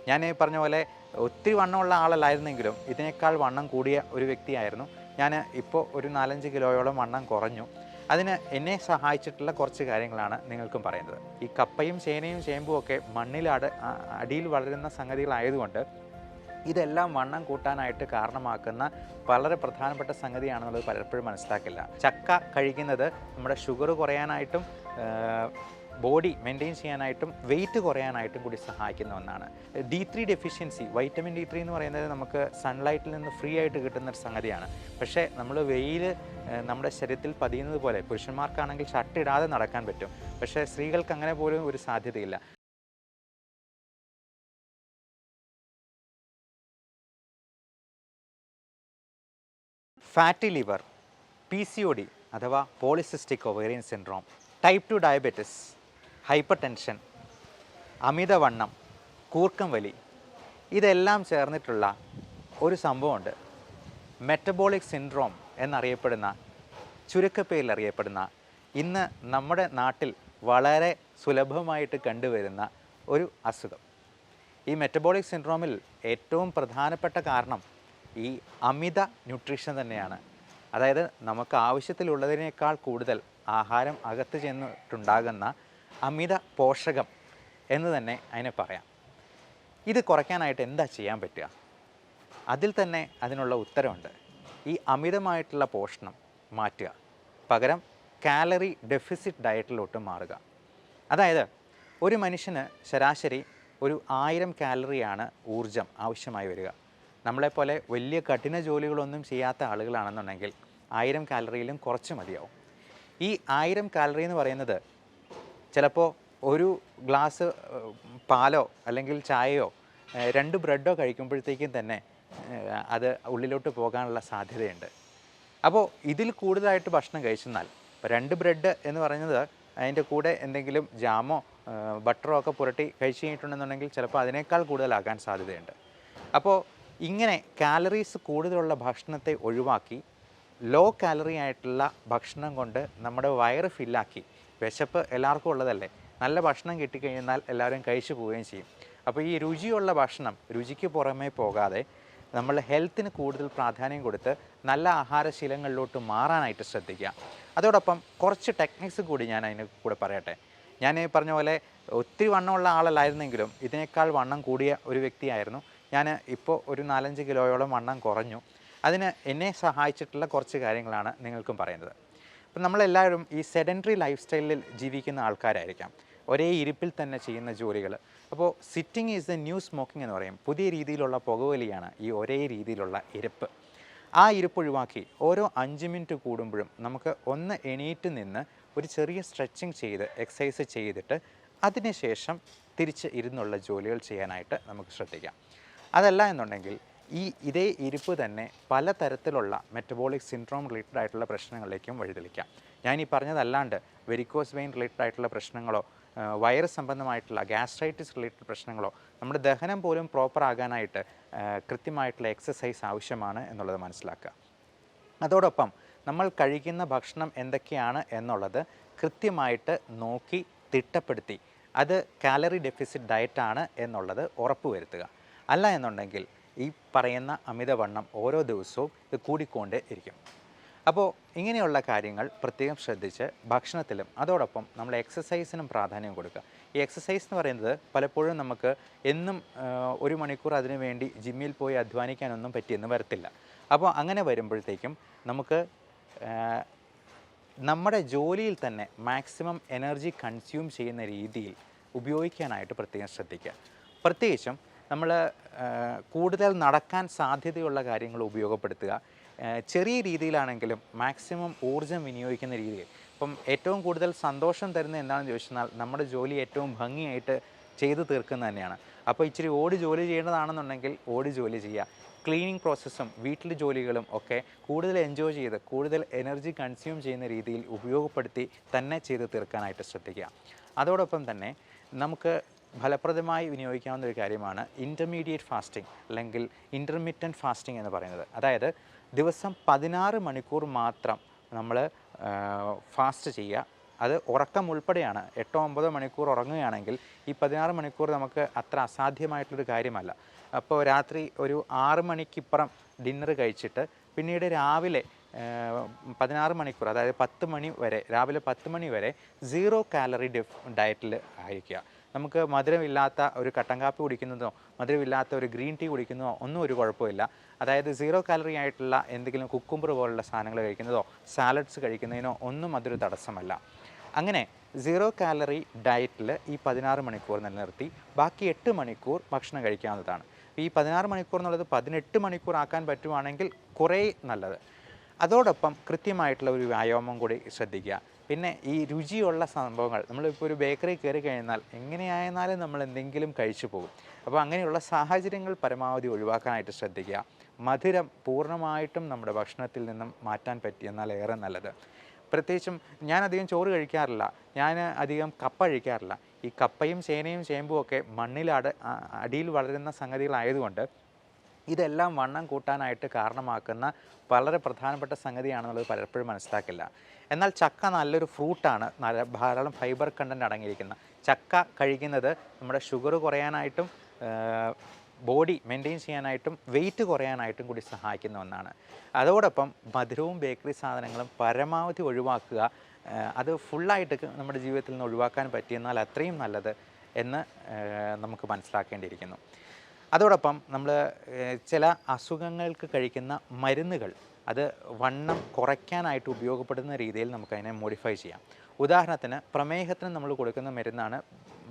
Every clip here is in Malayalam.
ഞാൻ ഈ പറഞ്ഞ പോലെ ഒത്തിരി വണ്ണമുള്ള ആളല്ലായിരുന്നെങ്കിലും ഇതിനേക്കാൾ വണ്ണം കൂടിയ ഒരു വ്യക്തിയായിരുന്നു. ഞാൻ ഇപ്പോൾ ഒരു 4-5 കിലോയോളം വണ്ണം കുറഞ്ഞു. അതിന് എന്നെ സഹായിച്ചിട്ടുള്ള കുറച്ച് കാര്യങ്ങളാണ് നിങ്ങൾക്കും പറയുന്നത്. ഈ കപ്പയും ചേനയും ചേമ്പും ഒക്കെ അടിയിൽ വളരുന്ന സംഗതികളായതുകൊണ്ട് ഇതെല്ലാം വണ്ണം കൂട്ടാനായിട്ട് കാരണമാക്കുന്ന വളരെ പ്രധാനപ്പെട്ട സംഗതിയാണെന്നുള്ളത് പലപ്പോഴും മനസ്സിലാക്കില്ല. ചക്ക കഴിക്കുന്നത് നമ്മുടെ ഷുഗർ കുറയാനായിട്ടും ബോഡി മെയിൻറ്റെയിൻ ചെയ്യാനായിട്ടും വെയിറ്റ് കുറയാനായിട്ടും കൂടി സഹായിക്കുന്ന ഒന്നാണ്. D3 ഡെഫിഷ്യൻസി, വൈറ്റമിൻ D3 എന്ന് പറയുന്നത് നമുക്ക് സൺലൈറ്റിൽ നിന്ന് ഫ്രീ ആയിട്ട് കിട്ടുന്ന ഒരു സംഗതിയാണ്. പക്ഷേ നമ്മൾ വെയിൽ നമ്മുടെ ശരീരത്തിൽ പതിയുന്നത് പോലെ പുരുഷന്മാർക്കാണെങ്കിൽ ഷർട്ട് ഇടാതെ നടക്കാൻ പറ്റും. പക്ഷേ സ്ത്രീകൾക്ക് അങ്ങനെ പോലും ഒരു സാധ്യതയില്ല. ഫാറ്റി ലിവർ, PCOD അഥവാ polycystic ovarian syndrome, type 2 diabetes, hyper tension, അമിതവണ്ണം, കൂർക്കം വലി, ഇതെല്ലാം ചേർന്നിട്ടുള്ള ഒരു സംഭവമുണ്ട്. മെറ്റബോളിക് സിൻഡ്രോം എന്നറിയപ്പെടുന്ന, ചുരുക്കപ്പേരിൽ അറിയപ്പെടുന്ന, ഇന്ന് നമ്മുടെ നാട്ടിൽ വളരെ സുലഭമായിട്ട് കണ്ടുവരുന്ന ഒരു അസുഖം. ഈ മെറ്റബോളിക് സിൻഡ്രോമിൽ ഏറ്റവും പ്രധാനപ്പെട്ട കാരണം ഈ അമിത ന്യൂട്രീഷൻ തന്നെയാണ്. അതായത് നമുക്ക് ആവശ്യത്തിലുള്ളതിനേക്കാൾ കൂടുതൽ ആഹാരം അകത്ത് ചെന്നിട്ടുണ്ടാകുന്ന അമിത പോഷകം എന്ന് തന്നെ അതിനെ പറയാം. ഇത് കുറയ്ക്കാനായിട്ട് എന്താ ചെയ്യാൻ പറ്റുക? അതിൽ തന്നെ അതിനുള്ള ഉത്തരവുണ്ട്. ഈ അമിതമായിട്ടുള്ള പോഷണം മാറ്റുക, പകരം കാലറി ഡെഫിസിറ്റ് ഡയറ്റിലോട്ട് മാറുക. അതായത് ഒരു മനുഷ്യന് ശരാശരി ഒരു 1000 കാലറിയാണ് ഊർജം ആവശ്യമായി വരിക. നമ്മളെപ്പോലെ വലിയ കഠിന ജോലികളൊന്നും ചെയ്യാത്ത ആളുകളാണെന്നുണ്ടെങ്കിൽ 1000 കാലറിയിലും കുറച്ച് മതിയാവും. ഈ 1000 കാലറി എന്ന് പറയുന്നത് ചിലപ്പോൾ ഒരു ഗ്ലാസ് പാലോ അല്ലെങ്കിൽ ചായയോ 2 ബ്രെഡോ കഴിക്കുമ്പോഴത്തേക്കും തന്നെ അത് ഉള്ളിലോട്ട് പോകാനുള്ള സാധ്യതയുണ്ട്. അപ്പോൾ ഇതിൽ കൂടുതലായിട്ട് ഭക്ഷണം കഴിച്ചെന്നാൽ, ഇപ്പോൾ 2 ബ്രെഡ് എന്ന് പറയുന്നത് അതിൻ്റെ കൂടെ എന്തെങ്കിലും ജാമോ ബട്ടറോ ഒക്കെ പുരട്ടി കഴിച്ച് കഴിഞ്ഞിട്ടുണ്ടെന്നുണ്ടെങ്കിൽ ചിലപ്പോൾ അതിനേക്കാൾ കൂടുതലാകാൻ സാധ്യതയുണ്ട്. അപ്പോൾ ഇങ്ങനെ കാലറീസ് കൂടുതലുള്ള ഭക്ഷണത്തെ ഒഴിവാക്കി ലോ കാലറി ആയിട്ടുള്ള ഭക്ഷണം കൊണ്ട് നമ്മുടെ വയറ് ഫില്ലാക്കി, വിശപ്പ് എല്ലാവർക്കും ഉള്ളതല്ലേ, നല്ല ഭക്ഷണം കിട്ടിക്കഴിഞ്ഞാൽ എല്ലാവരും കഴിച്ചു പോവുകയും ചെയ്യും. അപ്പോൾ ഈ രുചിയുള്ള ഭക്ഷണം രുചിക്ക് പുറമേ പോകാതെ നമ്മൾ ഹെൽത്തിന് കൂടുതൽ പ്രാധാന്യം കൊടുത്ത് നല്ല ആഹാരശീലങ്ങളിലോട്ട് മാറാനായിട്ട് ശ്രദ്ധിക്കുക. അതോടൊപ്പം കുറച്ച് ടെക്നിക്സ് കൂടി ഞാൻ അതിന് കൂടെ പറയട്ടെ. ഞാൻ പറഞ്ഞ പോലെ ഒത്തിരി വണ്ണമുള്ള ആളല്ലായിരുന്നെങ്കിലും ഇതിനേക്കാൾ വണ്ണം കൂടിയ ഒരു വ്യക്തിയായിരുന്നു. ഞാൻ ഇപ്പോൾ ഒരു 4-5 കിലോയോളം വണ്ണം കുറഞ്ഞു. അതിന് എന്നെ സഹായിച്ചിട്ടുള്ള കുറച്ച് കാര്യങ്ങളാണ് നിങ്ങൾക്കും പറയുന്നത്. അപ്പം നമ്മളെല്ലാവരും ഈ സെഡൻറ്ററി ലൈഫ് സ്റ്റൈലിൽ ജീവിക്കുന്ന ആൾക്കാരായിരിക്കാം, ഒരേ ഇരിപ്പിൽ തന്നെ ചെയ്യുന്ന ജോലികൾ. അപ്പോൾ sitting is the new smoking എന്ന് പറയും. പുതിയ രീതിയിലുള്ള പുകവലിയാണ് ഈ ഒരേ രീതിയിലുള്ള ഇരിപ്പ്. ആ ഇരിപ്പ് ഒഴിവാക്കി ഓരോ 5 മിനിറ്റ് കൂടുമ്പോഴും നമുക്ക് ഒന്ന് എണീറ്റ് നിന്ന് ഒരു ചെറിയ സ്ട്രെച്ചിങ് ചെയ്ത് എക്സസൈസ് ചെയ്തിട്ട് അതിനുശേഷം തിരിച്ച് ഇരുന്നുള്ള ജോലികൾ ചെയ്യാനായിട്ട് നമുക്ക് ശ്രദ്ധിക്കാം. അതല്ല എന്നുണ്ടെങ്കിൽ ഇതേ ഇരിപ്പ് തന്നെ പലതരത്തിലുള്ള മെറ്റബോളിക് സിൻഡ്രോം റിലേറ്റഡ് ആയിട്ടുള്ള പ്രശ്നങ്ങളിലേക്കും വഴിതെളിക്കാം. ഞാൻ ഈ പറഞ്ഞതല്ലാണ്ട് വെരിക്കോസ് വെയിൻ റിലേറ്റഡ് ആയിട്ടുള്ള പ്രശ്നങ്ങളോ വൈറസ് സംബന്ധമായിട്ടുള്ള ഗ്യാസ്ട്രൈറ്റിസ് റിലേറ്റഡ് പ്രശ്നങ്ങളോ നമ്മുടെ ദഹനം പോലും പ്രോപ്പർ ആകാനായിട്ട് കൃത്യമായിട്ടുള്ള എക്സസൈസ് ആവശ്യമാണ് എന്നുള്ളത് മനസ്സിലാക്കുക. അതോടൊപ്പം നമ്മൾ കഴിക്കുന്ന ഭക്ഷണം എന്തൊക്കെയാണ് എന്നുള്ളത് കൃത്യമായിട്ട് നോക്കി തിട്ടപ്പെടുത്തി അത് കാലറി ഡെഫിസിറ്റ് ഡയറ്റാണ് എന്നുള്ളത് ഉറപ്പുവരുത്തുക. അല്ല എന്നുണ്ടെങ്കിൽ ഈ പറയുന്ന അമിതവണ്ണം ഓരോ ദിവസവും ഇത് കൂടിക്കൊണ്ടേ ഇരിക്കും. അപ്പോൾ ഇങ്ങനെയുള്ള കാര്യങ്ങൾ പ്രത്യേകം ശ്രദ്ധിച്ച് ഭക്ഷണത്തിലും അതോടൊപ്പം നമ്മൾ എക്സസൈസിനും പ്രാധാന്യം കൊടുക്കുക. ഈ എക്സസൈസ് എന്ന് പറയുന്നത് പലപ്പോഴും നമുക്ക് എന്നും 1 മണിക്കൂർ അതിനു വേണ്ടി ജിമ്മിൽ പോയി അധ്വാനിക്കാനൊന്നും പറ്റിയെന്ന് വരത്തില്ല. അപ്പോൾ അങ്ങനെ വരുമ്പോഴത്തേക്കും നമുക്ക് നമ്മുടെ ജോലിയിൽ തന്നെ മാക്സിമം എനർജി കൺസ്യൂം ചെയ്യുന്ന രീതിയിൽ ഉപയോഗിക്കാനായിട്ട് പ്രത്യേകം ശ്രദ്ധിക്കുക. പ്രത്യേകിച്ചും നമ്മൾ കൂടുതൽ നടക്കാൻ സാധ്യതയുള്ള കാര്യങ്ങൾ ഉപയോഗപ്പെടുത്തുക. ചെറിയ രീതിയിലാണെങ്കിലും മാക്സിമം ഊർജ്ജം വിനിയോഗിക്കുന്ന രീതിയിൽ. ഇപ്പം ഏറ്റവും കൂടുതൽ സന്തോഷം തരുന്നത് എന്താണെന്ന് ചോദിച്ചാൽ നമ്മുടെ ജോലി ഏറ്റവും ഭംഗിയായിട്ട് ചെയ്തു തീർക്കുന്നത് തന്നെയാണ്. അപ്പോൾ ഇച്ചിരി ഓടി ജോലി ചെയ്യേണ്ടതാണെന്നുണ്ടെങ്കിൽ ഓടി ജോലി ചെയ്യുക. ക്ലീനിങ് പ്രോസസ്സും വീട്ടിലെ ജോലികളും ഒക്കെ കൂടുതൽ എൻജോയ് ചെയ്ത് കൂടുതൽ എനർജി കൺസ്യൂം ചെയ്യുന്ന രീതിയിൽ ഉപയോഗപ്പെടുത്തി തന്നെ ചെയ്ത് തീർക്കാനായിട്ട് ശ്രദ്ധിക്കുക. അതോടൊപ്പം തന്നെ നമുക്ക് ഫലപ്രദമായി വിനിയോഗിക്കാവുന്ന ഒരു കാര്യമാണ് ഇൻ്റർമീഡിയറ്റ് ഫാസ്റ്റിംഗ് അല്ലെങ്കിൽ ഇൻ്റർമിറ്റൻറ്റ് ഫാസ്റ്റിംഗ് എന്ന് പറയുന്നത്. അതായത് ദിവസം 16 മണിക്കൂർ മാത്രം നമ്മൾ ഫാസ്റ്റ് ചെയ്യുക, അത് ഉറക്കം ഉൾപ്പെടെയാണ്. 8-9 മണിക്കൂർ ഉറങ്ങുകയാണെങ്കിൽ ഈ 16 മണിക്കൂർ നമുക്ക് അത്ര അസാധ്യമായിട്ടുള്ളൊരു കാര്യമല്ല. അപ്പോൾ രാത്രി ഒരു 6 മണിക്കിപ്പുറം ഡിന്നർ കഴിച്ചിട്ട് പിന്നീട് രാവിലെ 16 മണിക്കൂർ, അതായത് 10 മണി വരെ, രാവിലെ 10 മണി വരെ 0 കാലറി ഡയറ്റിൽ ആയിരിക്കുക. നമുക്ക് മധുരമില്ലാത്ത ഒരു കട്ടൻ കാപ്പി കുടിക്കുന്നതോ മധുരമില്ലാത്ത ഒരു ഗ്രീൻ ടീ കുടിക്കുന്നതോ ഒന്നും ഒരു കുഴപ്പമില്ല. അതായത് 0 കാലറി ആയിട്ടുള്ള എന്തെങ്കിലും കുക്കുംബർ പോലുള്ള സാധനങ്ങൾ കഴിക്കുന്നതോ സാലഡ്സ് കഴിക്കുന്നതിനോ ഒന്നും അതൊരു തടസ്സമല്ല. അങ്ങനെ 0 കാലറി ഡയറ്റിൽ ഈ 16 മണിക്കൂർ നിലനിർത്തി ബാക്കി 8 മണിക്കൂർ ഭക്ഷണം കഴിക്കാവുന്നതാണ്. ഈ 16 മണിക്കൂർ എന്നുള്ളത് 18 മണിക്കൂർ ആക്കാൻ പറ്റുവാണെങ്കിൽ കുറേ നല്ലത്. അതോടൊപ്പം കൃത്യമായിട്ടുള്ള ഒരു വ്യായാമം കൂടി ശ്രദ്ധിക്കുക. പിന്നെ ഈ രുചിയുള്ള സംഭവങ്ങൾ, നമ്മളിപ്പോൾ ഒരു ബേക്കറി കയറി കഴിഞ്ഞാൽ എങ്ങനെയായിരുന്നാലും നമ്മൾ എന്തെങ്കിലും കഴിച്ചു പോകും. അപ്പോൾ അങ്ങനെയുള്ള സാഹചര്യങ്ങൾ പരമാവധി ഒഴിവാക്കാനായിട്ട് ശ്രദ്ധിക്കുക. മധുരം പൂർണ്ണമായിട്ടും നമ്മുടെ ഭക്ഷണത്തിൽ നിന്നും മാറ്റാൻ പറ്റിയെന്നാൽ ഏറെ നല്ലത്. പ്രത്യേകിച്ചും ഞാൻ അധികം ചോറ് കഴിക്കാറില്ല, ഞാൻ അധികം കപ്പ കഴിക്കാറില്ല. ഈ കപ്പയും ചേനയും ചേമ്പും ഒക്കെ അടിയിൽ വളരുന്ന സംഗതികളായതുകൊണ്ട് ഇതെല്ലാം വണ്ണം കൂട്ടാനായിട്ട് കാരണമാക്കുന്ന വളരെ പ്രധാനപ്പെട്ട സംഗതിയാണെന്നുള്ളത് പലപ്പോഴും മനസ്സിലാക്കില്ല. എന്നാൽ ചക്ക നല്ലൊരു ഫ്രൂട്ടാണ്, ധാരാളം ഫൈബർ കണ്ടൻറ്റ് അടങ്ങിയിരിക്കുന്ന ചക്ക കഴിക്കുന്നത് നമ്മുടെ ഷുഗർ കുറയാനായിട്ടും ബോഡി മെയിൻറ്റെയിൻ ചെയ്യാനായിട്ടും വെയിറ്റ് കുറയാനായിട്ടും കൂടി സഹായിക്കുന്ന ഒന്നാണ്. അതോടൊപ്പം മധുരവും ബേക്കറി സാധനങ്ങളും പരമാവധി ഒഴിവാക്കുക. അത് ഫുള്ളായിട്ട് നമ്മുടെ ജീവിതത്തിൽ നിന്ന് ഒഴിവാക്കാൻ പറ്റിയെന്നാൽ അത്രയും നല്ലത് എന്ന് നമുക്ക് മനസ്സിലാക്കേണ്ടിയിരിക്കുന്നു. അതോടൊപ്പം നമ്മൾ ചില അസുഖങ്ങൾക്ക് കഴിക്കുന്ന മരുന്നുകൾ അത് വണ്ണം കുറയ്ക്കാനായിട്ട് ഉപയോഗപ്പെടുന്ന രീതിയിൽ നമുക്കതിനെ മോഡിഫൈ ചെയ്യാം. ഉദാഹരണത്തിന് പ്രമേഹത്തിന് നമ്മൾ കൊടുക്കുന്ന മരുന്നാണ്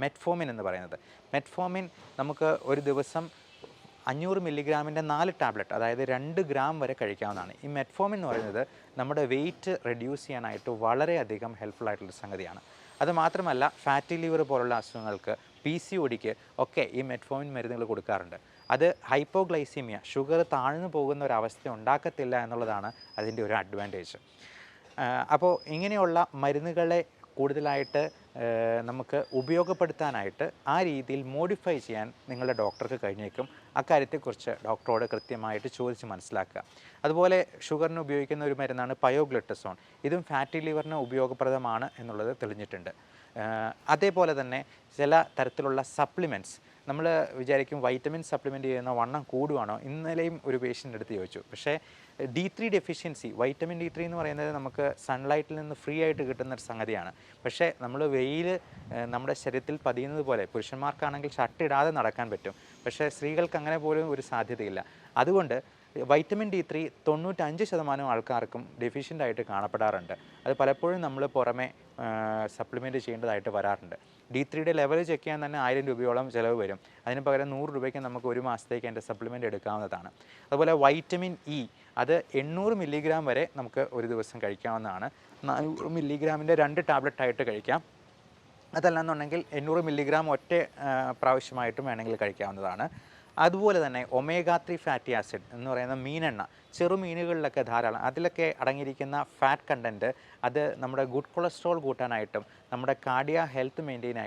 മെറ്റ്ഫോമിൻ എന്ന് പറയുന്നത്. മെറ്റ്ഫോമിൻ നമുക്ക് ഒരു ദിവസം 500 മില്ലിഗ്രാമിൻ്റെ 4 ടാബ്ലറ്റ്, അതായത് 2 ഗ്രാം വരെ കഴിക്കാവുന്നതാണ്. ഈ മെറ്റ്ഫോമിൻ എന്ന് പറയുന്നത് നമ്മുടെ വെയിറ്റ് റെഡ്യൂസ് ചെയ്യാനായിട്ട് വളരെയധികം ഹെൽപ്ഫുൾ ആയിട്ടുള്ള സംഗതിയാണ്. അതുമാത്രമല്ല ഫാറ്റി ലിവർ പോലുള്ള അസുഖങ്ങൾക്ക്, PCODക്ക് ഒക്കെ ഈ മെറ്റ്ഫോമിൻ മരുന്നുകൾ കൊടുക്കാറുണ്ട്. അത് ഹൈപ്പോഗ്ലൈസീമിയ, ഷുഗർ താഴ്ന്നു പോകുന്ന ഒരവസ്ഥ ഉണ്ടാക്കത്തില്ല എന്നുള്ളതാണ് അതിൻ്റെ ഒരു അഡ്വാൻറ്റേജ്. അപ്പോൾ ഇങ്ങനെയുള്ള മരുന്നുകളെ കൂടുതലായിട്ട് നമുക്ക് ഉപയോഗപ്പെടുത്താനായിട്ട് ആ രീതിയിൽ മോഡിഫൈ ചെയ്യാൻ നിങ്ങളുടെ ഡോക്ടർക്ക് കഴിഞ്ഞേക്കും. അക്കാര്യത്തെക്കുറിച്ച് ഡോക്ടറോട് കൃത്യമായിട്ട് ചോദിച്ച് മനസ്സിലാക്കുക. അതുപോലെ ഷുഗറിന് ഉപയോഗിക്കുന്ന ഒരു മരുന്നാണ് പയോഗ്ലറ്റസോൺ. ഇതും ഫാറ്റി ലിവറിന് ഉപയോഗപ്രദമാണ് എന്നുള്ളത് തെളിഞ്ഞിട്ടുണ്ട്. അതേപോലെ തന്നെ ചില തരത്തിലുള്ള സപ്ലിമെൻറ്റ്സ്, നമ്മൾ വിചാരിക്കും വൈറ്റമിൻ സപ്ലിമെൻറ്റ് ചെയ്യുന്ന വണ്ണം കൂടുവാണോ. ഇന്നലെയും ഒരു പേഷ്യൻ്റ് എടുത്ത് ചോദിച്ചു. പക്ഷേ D3 ഡെഫിഷ്യൻസി, വൈറ്റമിൻ D3 എന്ന് പറയുന്നത് നമുക്ക് സൺലൈറ്റിൽ നിന്ന് ഫ്രീ ആയിട്ട് കിട്ടുന്നൊരു സംഗതിയാണ്. പക്ഷേ നമ്മൾ വെയിൽ നമ്മുടെ ശരീരത്തിൽ പതിയുന്നത് പോലെ പുരുഷന്മാർക്കാണെങ്കിൽ ഷർട്ട് ഇടാതെ നടക്കാൻ പറ്റും, പക്ഷേ സ്ത്രീകൾക്ക് അങ്ങനെ പോലും ഒരു സാധ്യതയില്ല. അതുകൊണ്ട് വൈറ്റമിൻ D3 95% ആൾക്കാർക്കും ഡെഫിഷ്യൻ്റായിട്ട് കാണപ്പെടാറുണ്ട്. അത് പലപ്പോഴും നമ്മൾ പുറമെ സപ്ലിമെൻറ്റ് ചെയ്യേണ്ടതായിട്ട് വരാറുണ്ട്. D3യുടെ ലെവൽ ചെക്ക് ചെയ്യാൻ തന്നെ 1000 രൂപയോളം ചിലവ് വരും. അതിന് പകരം 100 രൂപയ്ക്ക് നമുക്ക് ഒരു മാസത്തേക്ക് അതിൻ്റെ സപ്ലിമെൻറ്റ് എടുക്കാവുന്നതാണ്. അതുപോലെ വൈറ്റമിൻ ഇ, അത് 800 മില്ലിഗ്രാം വരെ നമുക്ക് ഒരു ദിവസം കഴിക്കാവുന്നതാണ്. 400 മില്ലിഗ്രാമിൻ്റെ 2 ടാബ്ലറ്റായിട്ട് കഴിക്കാം. അതല്ലെന്നുണ്ടെങ്കിൽ 800 മില്ലിഗ്രാം ഒറ്റ പ്രാവശ്യമായിട്ടും വേണമെങ്കിൽ കഴിക്കാവുന്നതാണ്. അതുപോലെ തന്നെ ഒമേഗ 3 ഫാറ്റി ആസിഡ് എന്ന് പറയുന്ന മീനെണ്ണ, ചെറുമീനുകളിലൊക്കെ ധാരാളം, അതിലൊക്കെ അടങ്ങിയിരിക്കുന്ന ഫാറ്റ് കണ്ടൻറ്റ് അത് നമ്മുടെ ഗുഡ് കൊളസ്ട്രോൾ കൂട്ടാനായിട്ടും നമ്മുടെ കാർഡിയ ഹെൽത്ത് മെയിൻറ്റെയിൻ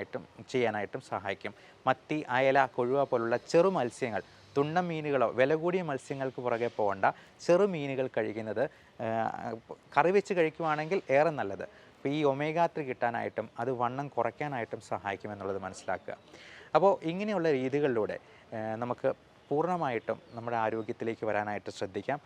ചെയ്യാനായിട്ടും സഹായിക്കും. മത്തി, അയല, കൊഴുവ പോലുള്ള ചെറു മത്സ്യങ്ങൾ, തുണ്ടൻ മീനുകളോ വില കൂടിയ മത്സ്യങ്ങൾക്ക് പുറകെ പോകേണ്ട ചെറു മീനുകൾ കഴിക്കുന്നത് കറി വെച്ച് കഴിക്കുവാണെങ്കിൽ ഏറെ നല്ലത്. അപ്പോൾ ഈ ഒമേഗ 3 കിട്ടാനായിട്ടും അത് വണ്ണം കുറയ്ക്കാനായിട്ടും സഹായിക്കുമെന്നുള്ളത് മനസ്സിലാക്കുക. അപ്പോൾ ഇങ്ങനെയുള്ള രീതികളിലൂടെ നമുക്ക് പൂർണ്ണമായിട്ടും നമ്മുടെ ആരോഗ്യത്തിലേക്ക് വരാനായിട്ട് ശ്രദ്ധിക്കാം.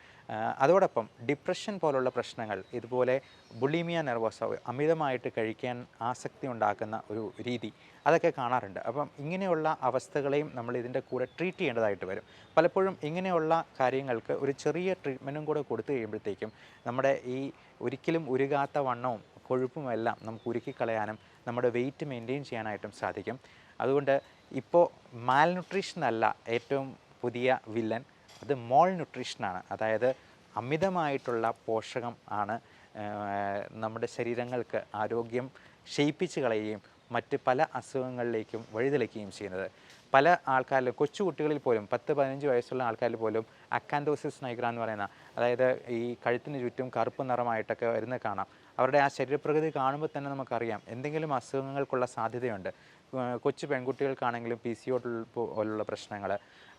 അതോടൊപ്പം ഡിപ്രഷൻ പോലുള്ള പ്രശ്നങ്ങൾ, ഇതുപോലെ ബുളിമിയ നെർവോസ, അമിതമായിട്ട് കഴിക്കാൻ ആസക്തി ഉണ്ടാക്കുന്ന ഒരു രീതി, അതൊക്കെ കാണാറുണ്ട്. അപ്പം ഇങ്ങനെയുള്ള അവസ്ഥകളെയും നമ്മൾ ഇതിൻ്റെ കൂടെ ട്രീറ്റ് ചെയ്യേണ്ടതായിട്ട് വരും. പലപ്പോഴും ഇങ്ങനെയുള്ള കാര്യങ്ങൾക്ക് ഒരു ചെറിയ ട്രീറ്റ്മെൻറ്റും കൂടെ കൊടുത്തു കഴിയുമ്പോഴത്തേക്കും നമ്മുടെ ഈ ഒരിക്കലും ഉരുകാത്ത വണ്ണവും കൊഴുപ്പും എല്ലാം നമുക്ക് ഉരുക്കിക്കളയാനും നമ്മുടെ വെയിറ്റ് മെയിൻറ്റെയിൻ ചെയ്യാനായിട്ടും സാധിക്കും. അതുകൊണ്ട് ഇപ്പോൾ മാൽന്യൂട്രീഷൻ അല്ല ഏറ്റവും പുതിയ വില്ലൻ, അത് മോൾ ന്യൂട്രീഷനാണ്. അതായത് അമിതമായിട്ടുള്ള പോഷകം ആണ് നമ്മുടെ ശരീരങ്ങൾക്ക് ആരോഗ്യം ക്ഷയിപ്പിച്ച് കളയുകയും മറ്റ് പല അസുഖങ്ങളിലേക്കും വഴിതെളിക്കുകയും ചെയ്യുന്നത്. പല ആൾക്കാരിലും, കൊച്ചു കുട്ടികളിൽ പോലും 10-15 വയസ്സുള്ള ആൾക്കാരിൽ പോലും അക്കാൻതോസിസ് നൈഗ്ര എന്ന് പറയുന്ന, അതായത് ഈ കഴുത്തിന് ചുറ്റും കറുപ്പ് നിറമായിട്ടൊക്കെ വരുന്നത് കാണാം. അവരുടെ ആ ശരീരപ്രകൃതി കാണുമ്പോൾ തന്നെ നമുക്കറിയാം എന്തെങ്കിലും അസുഖങ്ങൾക്കുള്ള സാധ്യതയുണ്ട്. കൊച്ചു പെൺകുട്ടികൾക്കാണെങ്കിലും PCOD പോലുള്ള പ്രശ്നങ്ങൾ.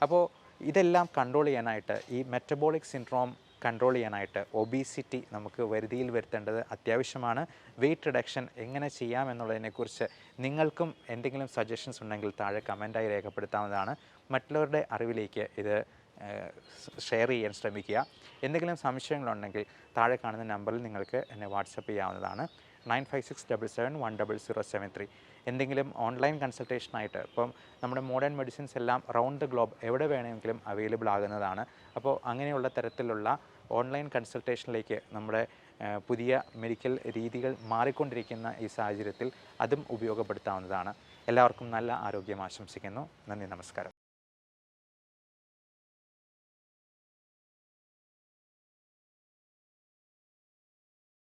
അപ്പോൾ ഇതെല്ലാം കൺട്രോൾ ചെയ്യാനായിട്ട് ഈ മെറ്റബോളിക് സിൻഡ്രോം കൺട്രോൾ ചെയ്യാനായിട്ട് ഒബീസിറ്റി നമുക്ക് വരുതിയിൽ വരുത്തേണ്ടത് അത്യാവശ്യമാണ്. വെയിറ്റ് റിഡക്ഷൻ എങ്ങനെ ചെയ്യാമെന്നുള്ളതിനെക്കുറിച്ച് നിങ്ങൾക്കും എന്തെങ്കിലും സജഷൻസ് ഉണ്ടെങ്കിൽ താഴെ കമൻറ്റായി രേഖപ്പെടുത്താവുന്നതാണ്. മറ്റുള്ളവരുടെ അറിവിലേക്ക് ഇത് ഷെയർ ചെയ്യാൻ ശ്രമിക്കുക. എന്തെങ്കിലും സംശയങ്ങളുണ്ടെങ്കിൽ താഴെ കാണുന്ന നമ്പറിൽ നിങ്ങൾക്ക് എന്നെ വാട്സപ്പ് ചെയ്യാവുന്നതാണ്. 9567710073. എന്തെങ്കിലും ഓൺലൈൻ കൺസൾട്ടേഷനായിട്ട് ഇപ്പം നമ്മുടെ മോഡേൺ മെഡിസിൻസ് എല്ലാം റൗണ്ട് ദ ഗ്ലോബ് എവിടെ വേണമെങ്കിലും അവൈലബിൾ ആകുന്നതാണ്. അപ്പോൾ അങ്ങനെയുള്ള തരത്തിലുള്ള ഓൺലൈൻ കൺസൾട്ടേഷനിലേക്ക് നമ്മുടെ പുതിയ മെഡിക്കൽ രീതികൾ മാറിക്കൊണ്ടിരിക്കുന്ന ഈ സാഹചര്യത്തിൽ അതും ഉപയോഗപ്പെടുത്താവുന്നതാണ്. എല്ലാവർക്കും നല്ല ആരോഗ്യം ആശംസിക്കുന്നു. നന്ദി, നമസ്കാരം.